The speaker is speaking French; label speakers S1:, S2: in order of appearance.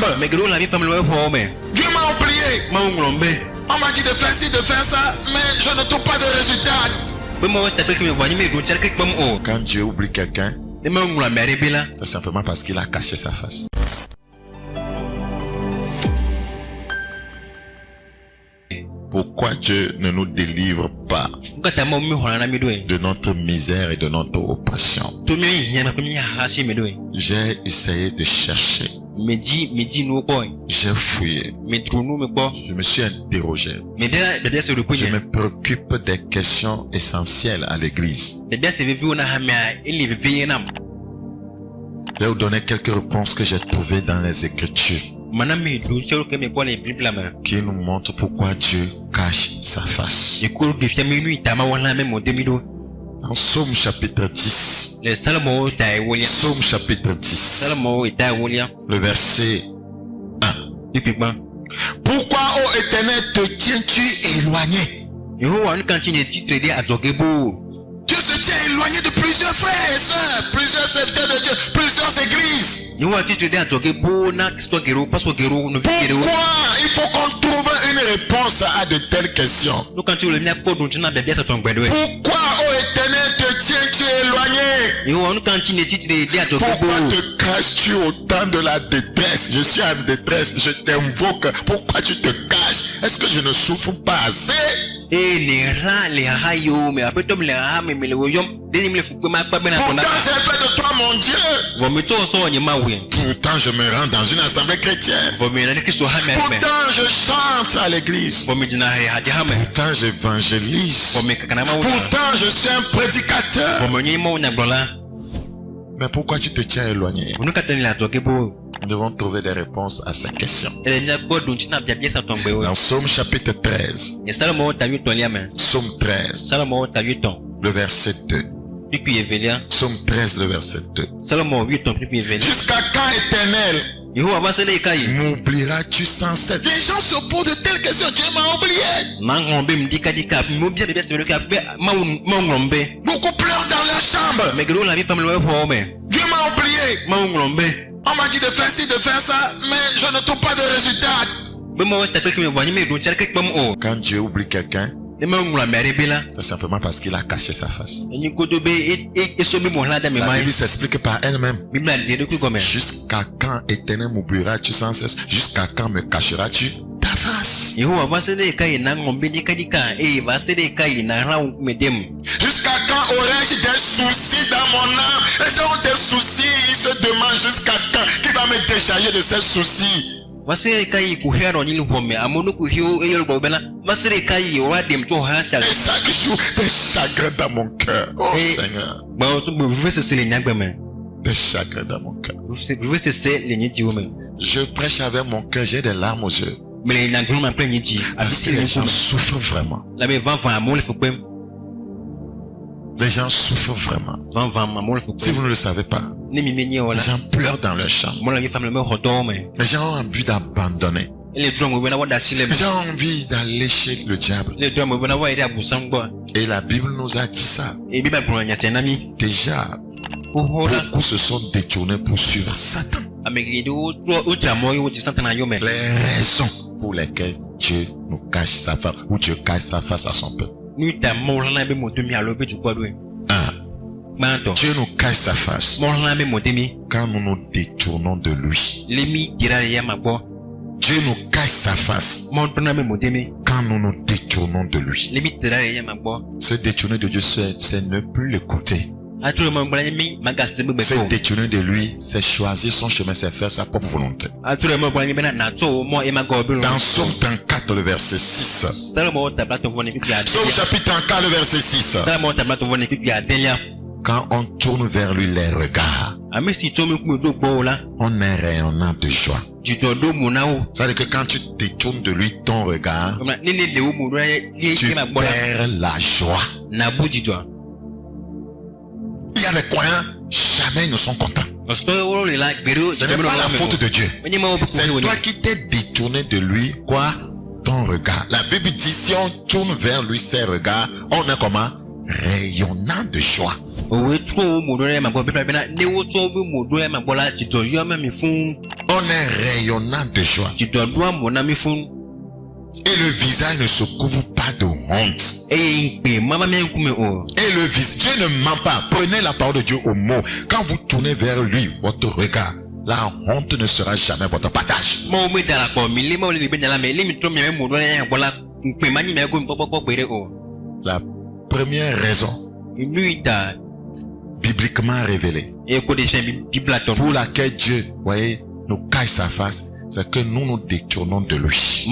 S1: chambre. Dieu m'a oublié. On m'a dit de faire ci, de faire ça, mais je ne trouve pas de résultat. Quand Dieu oublie quelqu'un, c'est simplement parce qu'il a caché sa face. Pourquoi Dieu ne nous délivre pas de notre misère et de notre oppression? J'ai essayé de chercher. J'ai fouillé. Je me suis interrogé. Je me préoccupe des questions essentielles à l'église. Je vais vous donner quelques réponses que j'ai trouvées dans les Écritures qui nous montrent pourquoi Dieu cache sa face. En Psaume chapitre 10, Psaume chapitre 10, le verset 1. Pourquoi, ô Éternel, te tiens-tu éloigné? Dieu se tient éloigné de plusieurs frères et sœurs, plusieurs serviteurs de Dieu, plusieurs églises. Pourquoi il faut qu'on trouve une réponse à de telles questions? Pourquoi, ô Éternel, te tiens-tu éloigné? Pourquoi te caches-tu autant de la détresse? Je suis en détresse, je t'invoque. Pourquoi tu te caches? Est-ce que je ne souffre pas assez? Pourtant j'ai fait de toi mon Dieu. Pourtant je me rends dans une assemblée chrétienne. Pourtant je chante à l'église. Pourtant j'évangélise. Pourtant je suis un prédicateur. Mais pourquoi tu te tiens éloigné? Nous devons trouver des réponses à ces questions. Dans Psaume chapitre 13. Psaume 13. Le verset 2. Psaume 13, le verset 2. Jusqu'à quand, Éternel, m'oublieras-tu sans cesse? Les gens se posent de telles questions. Dieu m'a oublié. Beaucoup pleurent dans leur chambre. Dieu m'a oublié. On m'a dit de faire ci, de faire ça, mais je ne trouve pas de résultat. Quand Dieu oublie quelqu'un, c'est simplement parce qu'il a caché sa face. La Bible s'explique par elle-même. Jusqu'à quand, Éternel, m'oublieras-tu sans cesse? Jusqu'à quand me cacheras-tu ta face? Jusqu'à quand aurais-je des soucis dans mon âme? Les gens ont des soucis, ils se demandent jusqu'à quand. Qui va me décharger de ces soucis? Et chaque jour, des chagrins dans mon cœur. Oh Seigneur. Des chagrins dans mon cœur. Je prêche avec mon cœur, j'ai des larmes aux yeux. Parce que les gens souffrent vraiment. Les gens souffrent vraiment. Si vous ne le savez pas, les gens pleurent dans leur chambre. Les gens ont envie d'abandonner. Les gens ont envie d'aller chez le diable. Et la Bible nous a dit ça. Déjà, beaucoup se sont détournés pour suivre Satan. Les raisons pour lesquelles Dieu nous cache sa face, ou Dieu cache sa face à son peuple. Dieu nous cache sa face quand nous nous détournons de lui. Dieu nous cache sa face quand nous nous détournons de lui. Se détourner de Dieu, c'est ne plus l'écouter. Se détourner de lui, c'est choisir son chemin, c'est faire sa propre volonté. Dans Psaume 34, le verset 6. Psaume chapitre 34, le verset 6. Quand on tourne vers lui les regards, on est rayonnant de joie. C'est-à-dire que quand tu détournes de lui ton regard, tu perds la joie. Il y a des croyants, jamais ils ne sont contents. Ce n'est pas la faute de Dieu. C'est toi qui t'es détourné de lui, quoi? Ton regard. La Bible dit, si on tourne vers lui ses regards, on est comment? Rayonnant de joie. On On est rayonnant de joie. Et le visage ne se couvre pas de honte. Et le visage, Dieu ne ment pas. Prenez la parole de Dieu au mot. Quand vous tournez vers lui, votre regard, la honte ne sera jamais votre partage. La première raison bibliquement révélée pour laquelle Dieu, voyez, nous cache sa face, c'est que nous nous détournons de lui.